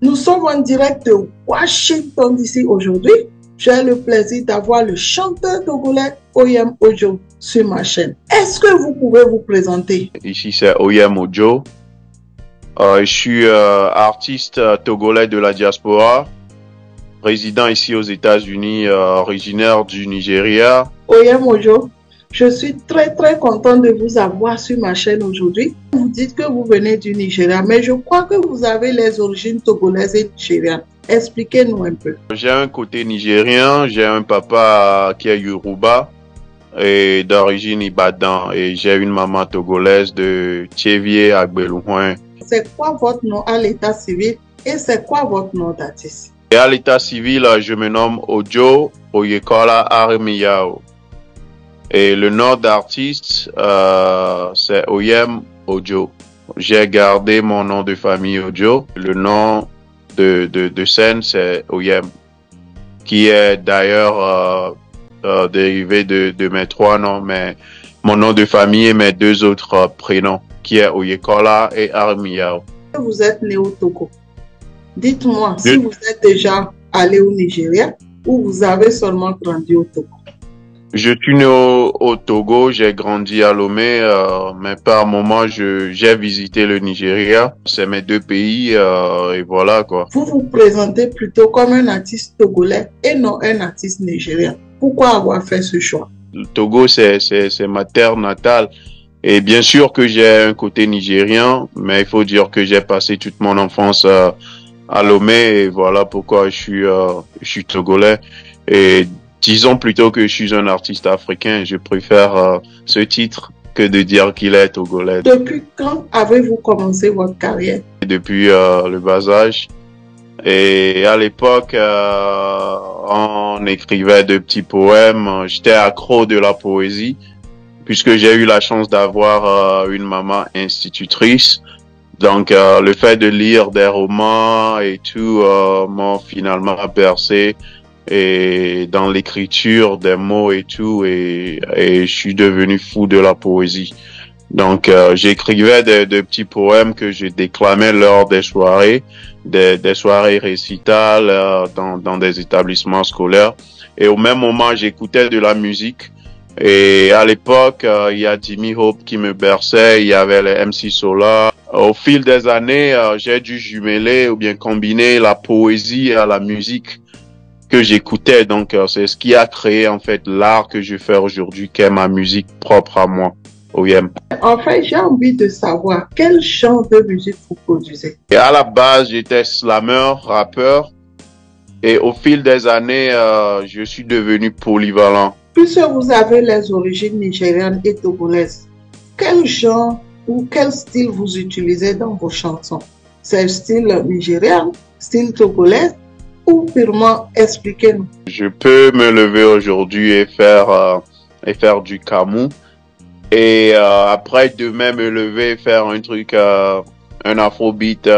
Nous sommes en direct de Washington DC aujourd'hui. J'ai le plaisir d'avoir le chanteur togolais Oyem Ojo sur ma chaîne. Est-ce que vous pouvez vous présenter? Ici c'est Oyem Ojo. Je suis artiste togolais de la diaspora, résident ici aux États-Unis, originaire du Nigeria. Oyem Ojo, je suis très content de vous avoir sur ma chaîne aujourd'hui. Vous dites que vous venez du Nigeria, mais je crois que vous avez les origines togolaises et nigérianes. Expliquez-nous un peu. J'ai un côté nigérien, j'ai un papa qui est Yoruba et d'origine Ibadan, et j'ai une maman togolaise de Thiévié à Belouin. C'est quoi votre nom à l'état civil et c'est quoi votre nom d'artiste? Et à l'état civil, je me nomme Ojo Oyekola Aremiyao. Et le nom d'artiste, c'est Oyem Ojo. J'ai gardé mon nom de famille Ojo. Le nom de scène, c'est Oyem, qui est d'ailleurs dérivé de mes trois noms, mais mon nom de famille et mes deux autres prénoms, qui est Oyekola et Aremiyao. Vous êtes né au Togo. Dites-moi si vous êtes déjà allé au Nigeria ou vous avez seulement grandi au Togo. Je suis né au Togo, j'ai grandi à Lomé, mais par moment j'ai visité le Nigeria. C'est mes deux pays et voilà quoi. Vous vous présentez plutôt comme un artiste togolais et non un artiste nigérien. Pourquoi avoir fait ce choix? Le Togo, c'est ma terre natale. Et bien sûr que j'ai un côté nigérien, mais il faut dire que j'ai passé toute mon enfance à Lomé et voilà pourquoi je suis togolais. Et disons plutôt que je suis un artiste africain. Je préfère ce titre que de dire qu'il est togolais. Depuis quand avez-vous commencé votre carrière? Depuis le bas âge. Et à l'époque, on écrivait de petits poèmes. J'étais accro de la poésie, puisque j'ai eu la chance d'avoir une maman institutrice. Donc, le fait de lire des romans et tout m'a finalement bercé et dans l'écriture des mots et tout, et je suis devenu fou de la poésie. Donc, j'écrivais de petits poèmes que je déclamais lors des soirées récitales dans des établissements scolaires. Et au même moment, j'écoutais de la musique. Et à l'époque, il y a Jimmy Hope qui me berçait, il y avait les MC Solar. Au fil des années, j'ai dû jumeler ou bien combiner la poésie à la musique que j'écoutais. Donc, c'est ce qui a créé en fait l'art que je fais aujourd'hui, qui est ma musique propre à moi, Oyem. En fait, j'ai envie de savoir quel genre de musique vous produisez. Et à la base, j'étais slammer, rappeur. Et au fil des années, je suis devenu polyvalent. Puisque vous avez les origines nigérianes et togolaises, quel genre ou quel style vous utilisez dans vos chansons? C'est le style nigérien, style togolais ou purement? Expliquez-nous. Je peux me lever aujourd'hui et faire du kamou. Et après demain me lever et faire un truc, un afrobeat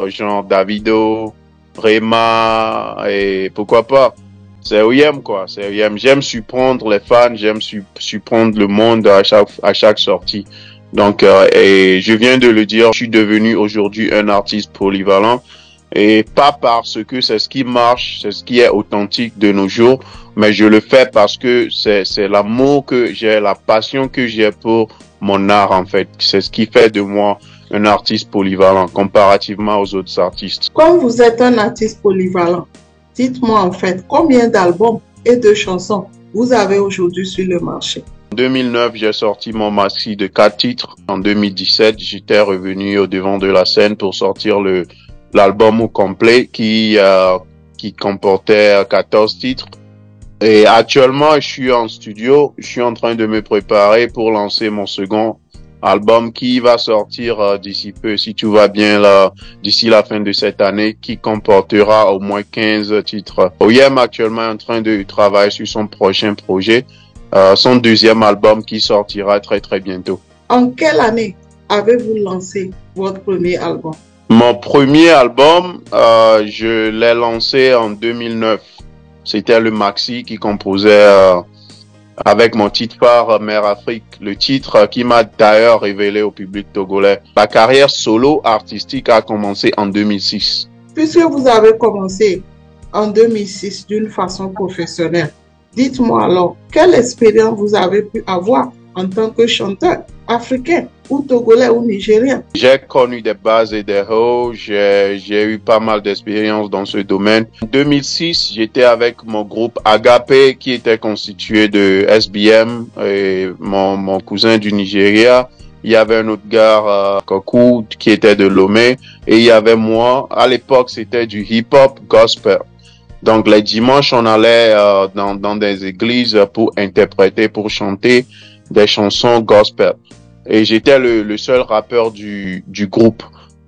genre Davido, Rema et pourquoi pas. C'est Oyem quoi, c'est Oyem. J'aime surprendre les fans, j'aime surprendre le monde à chaque sortie. Donc, et je viens de le dire, je suis devenu aujourd'hui un artiste polyvalent. Et pas parce que c'est ce qui marche, c'est ce qui est authentique de nos jours, mais je le fais parce que c'est l'amour que j'ai, la passion que j'ai pour mon art en fait. C'est ce qui fait de moi un artiste polyvalent comparativement aux autres artistes. Comme vous êtes un artiste polyvalent, dites-moi en fait combien d'albums et de chansons vous avez aujourd'hui sur le marché? En 2009, j'ai sorti mon maxi de 4 titres. En 2017, j'étais revenu au devant de la scène pour sortir l'album au complet qui comportait 14 titres. Et actuellement, je suis en studio. Je suis en train de me préparer pour lancer mon second album qui va sortir d'ici peu, si tout va bien là, d'ici la fin de cette année, qui comportera au moins 15 titres. Oyem actuellement est en train de travailler sur son prochain projet, son deuxième album qui sortira très bientôt. En quelle année avez-vous lancé votre premier album? Mon premier album, je l'ai lancé en 2009. C'était le maxi qui composait avec mon titre phare Mère Afrique, le titre qui m'a d'ailleurs révélé au public togolais. Ma carrière solo artistique a commencé en 2006. Puisque vous avez commencé en 2006 d'une façon professionnelle, dites-moi alors, quelle expérience vous avez pu avoir en tant que chanteur africain ou togolais ou nigérien? J'ai connu des bases et des hauts, j'ai eu pas mal d'expérience dans ce domaine. En 2006, j'étais avec mon groupe Agape qui était constitué de SBM et mon cousin du Nigeria. Il y avait un autre gars, Kokou, qui était de Lomé, et il y avait moi. À l'époque, c'était du hip-hop gospel. Donc les dimanches, on allait dans des églises pour interpréter, pour chanter des chansons gospel. Et j'étais le seul rappeur du groupe.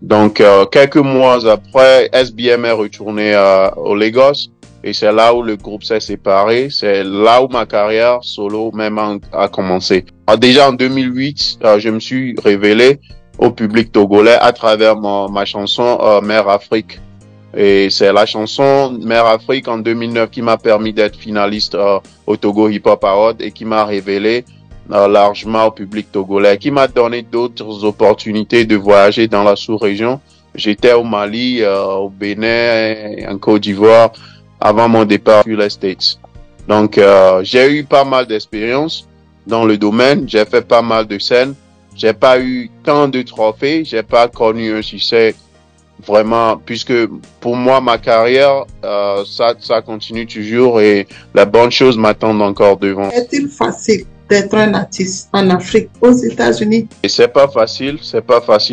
Donc quelques mois après, SBM est retourné au Lagos et c'est là où le groupe s'est séparé. C'est là où ma carrière solo même a commencé. Alors, déjà en 2008, je me suis révélé au public togolais à travers ma chanson Mère Afrique. Et c'est la chanson Mère Afrique en 2009 qui m'a permis d'être finaliste au Togo Hip Hop Award et qui m'a révélé largement au public togolais, qui m'a donné d'autres opportunités de voyager dans la sous-région. J'étais au Mali, au Bénin, en Côte d'Ivoire avant mon départ sur les States. Donc j'ai eu pas mal d'expérience dans le domaine, j'ai fait pas mal de scènes, j'ai pas eu tant de trophées, j'ai pas connu un succès vraiment, puisque pour moi, ma carrière, ça continue toujours et la bonne chose m'attend encore devant. Est-il facile d'être un artiste en Afrique, aux États-Unis? Et c'est pas facile,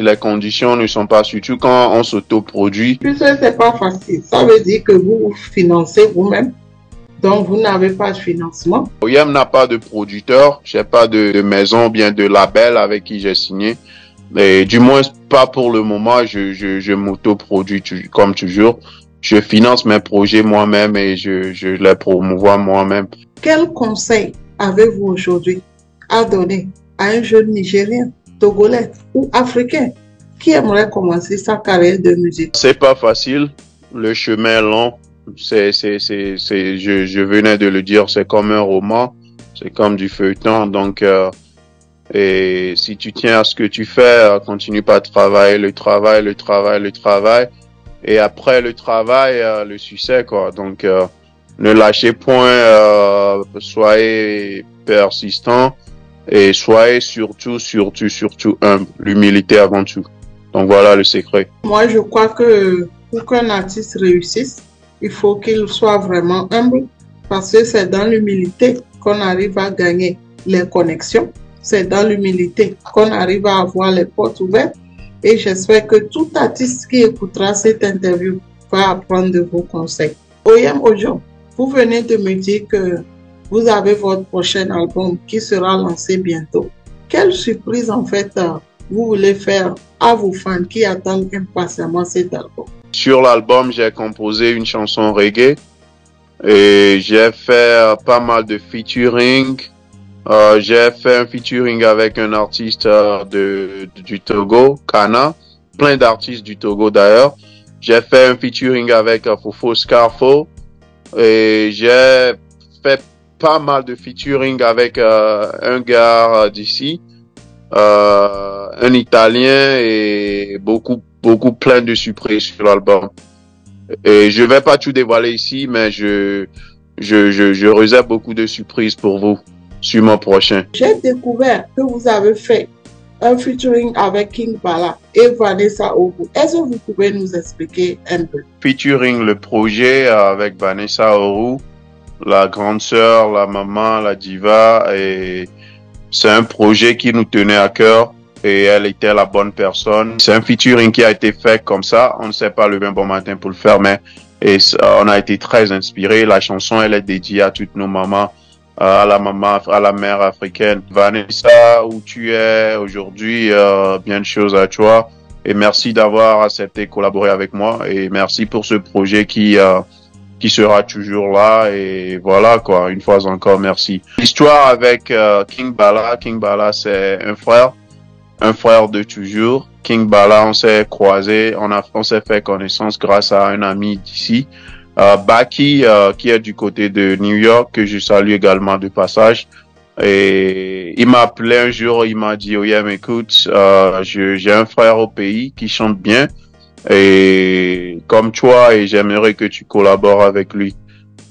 les conditions ne sont pas, surtout quand on s'autoproduit. Puisque c'est pas facile, ça veut dire que vous vous financez vous-même, donc vous n'avez pas de financement. OIM n'a pas de producteur, j'ai pas de maison, bien de label avec qui j'ai signé. Mais du moins, pas pour le moment, je m'autoproduis comme toujours. Je finance mes projets moi-même et je les promouvois moi-même. Quel conseil avez-vous aujourd'hui à donner à un jeune Nigérien, Togolais ou Africain qui aimerait commencer sa carrière de musique? C'est pas facile, le chemin est long. Je venais de le dire, c'est comme un roman, c'est comme du feuilleton, donc et si tu tiens à ce que tu fais, continue pas à travailler, le travail. Et après le travail, le succès, quoi. Donc, ne lâchez point, soyez persistant et soyez surtout humble. L'humilité avant tout. Donc, voilà le secret. Moi, je crois que pour qu'un artiste réussisse, il faut qu'il soit vraiment humble parce que c'est dans l'humilité qu'on arrive à gagner les connexions. C'est dans l'humilité qu'on arrive à avoir les portes ouvertes et j'espère que tout artiste qui écoutera cette interview va apprendre de vos conseils. OIM Ojo, vous venez de me dire que vous avez votre prochain album qui sera lancé bientôt. Quelle surprise en fait vous voulez faire à vos fans qui attendent impatiemment cet album? Sur l'album, j'ai composé une chanson reggae et j'ai fait pas mal de featuring. J'ai fait un featuring avec un artiste du Togo, Kana, plein d'artistes du Togo d'ailleurs. J'ai fait un featuring avec Fofo Scarfo et j'ai fait pas mal de featuring avec un gars d'ici, un Italien et beaucoup plein de surprises sur l'album. Et je vais pas tout dévoiler ici, mais je réserve beaucoup de surprises pour vous sur mon prochain. J'ai découvert que vous avez fait un featuring avec King Bala et Vanessa Oru. Est-ce que vous pouvez nous expliquer un peu? Featuring le projet avec Vanessa Oru, la grande sœur, la maman, la diva, et c'est un projet qui nous tenait à cœur et elle était la bonne personne. C'est un featuring qui a été fait comme ça. On ne sait pas le bien bon matin pour le faire, mais on a été très inspirés. La chanson, elle est dédiée à toutes nos mamans, à la maman, à la mère africaine. Vanessa, où tu es aujourd'hui, bien de choses à toi. Et merci d'avoir accepté de collaborer avec moi. Et merci pour ce projet qui sera toujours là. Et voilà, quoi. Une fois encore, merci. L'histoire avec King Bala. King Bala, c'est un frère de toujours. King Bala, on s'est croisés, on s'est fait connaissance grâce à un ami d'ici. Baki, qui est du côté de New York, que je salue également de passage. Et il m'a appelé un jour, il m'a dit, oh yeah, écoute, j'ai un frère au pays qui chante bien et comme toi, et j'aimerais que tu collabores avec lui.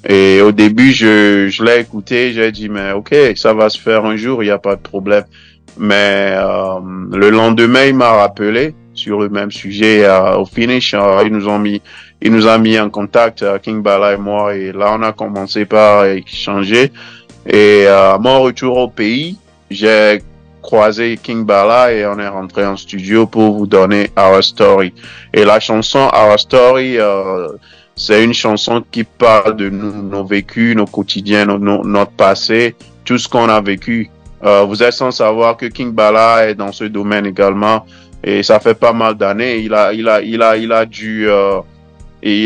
Et au début, je l'ai écouté, j'ai dit, mais ok, ça va se faire un jour, il n'y a pas de problème. Mais le lendemain, il m'a rappelé sur le même sujet. Au finish, il nous a mis en contact, King Bala et moi, et là, on a commencé par échanger. Et à mon retour au pays, j'ai croisé King Bala et on est rentré en studio pour vous donner Our Story. Et la chanson Our Story, c'est une chanson qui parle de nous, nos vécus, nos quotidiens, notre passé, tout ce qu'on a vécu. Vous êtes sans savoir que King Bala est dans ce domaine également et ça fait pas mal d'années. Il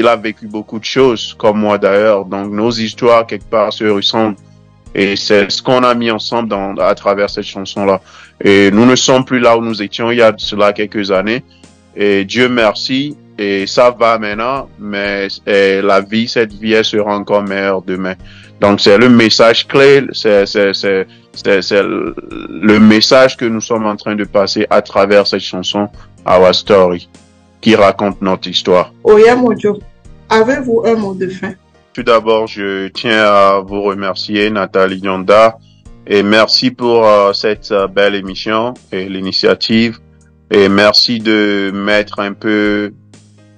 a vécu beaucoup de choses, comme moi d'ailleurs. Donc nos histoires quelque part se ressemblent. Et c'est ce qu'on a mis ensemble à travers cette chanson-là. Et nous ne sommes plus là où nous étions il y a cela quelques années. Et Dieu merci. Et ça va maintenant. Mais cette vie, elle sera encore meilleure demain. Donc c'est le message clé. C'est le message que nous sommes en train de passer à travers cette chanson, Our Story, qui raconte notre histoire. Oya Mojo, avez-vous un mot de fin? Tout d'abord, je tiens à vous remercier, Nathalie Yonda, et merci pour cette belle émission et l'initiative. Et merci de mettre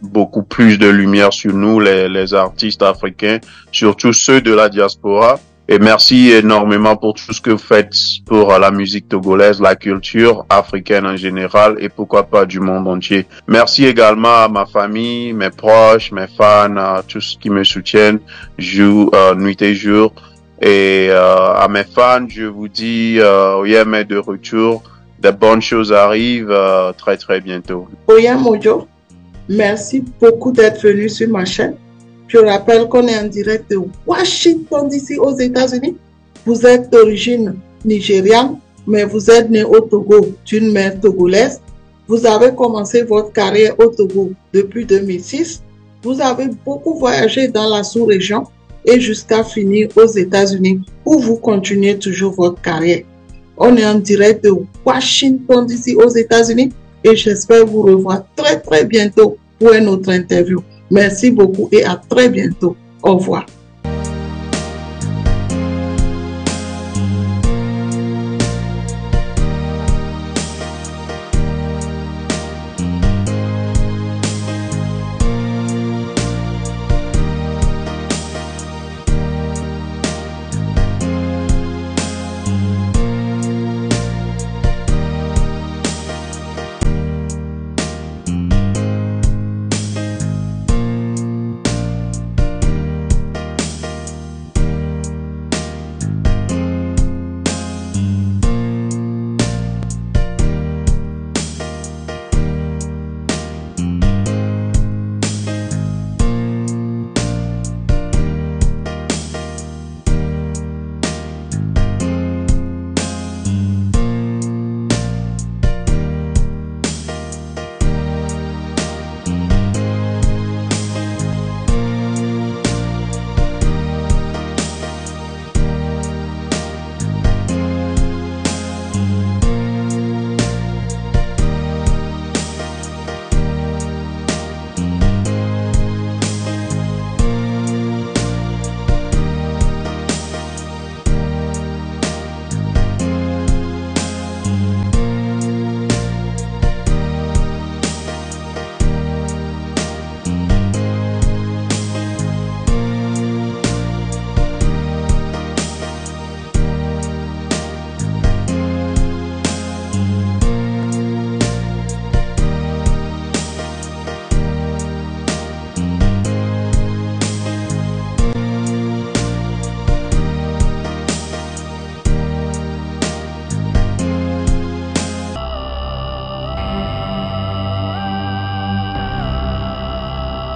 beaucoup plus de lumière sur nous, les artistes africains, surtout ceux de la diaspora. Et merci énormément pour tout ce que vous faites pour la musique togolaise, la culture africaine en général et pourquoi pas du monde entier. Merci également à ma famille, mes proches, mes fans, à tous ceux qui me soutiennent nuit et jour. Et à mes fans, je vous dis, Oya est de retour. De bonnes choses arrivent très très bientôt. Oya Mojo, merci beaucoup d'être venu sur ma chaîne. Je rappelle qu'on est en direct de Washington DC aux États-Unis. Vous êtes d'origine nigériane, mais vous êtes né au Togo d'une mère togolaise. Vous avez commencé votre carrière au Togo depuis 2006. Vous avez beaucoup voyagé dans la sous-région et jusqu'à finir aux États-Unis où vous continuez toujours votre carrière. On est en direct de Washington DC aux États-Unis et j'espère vous revoir très très bientôt pour une autre interview. Merci beaucoup et à très bientôt. Au revoir.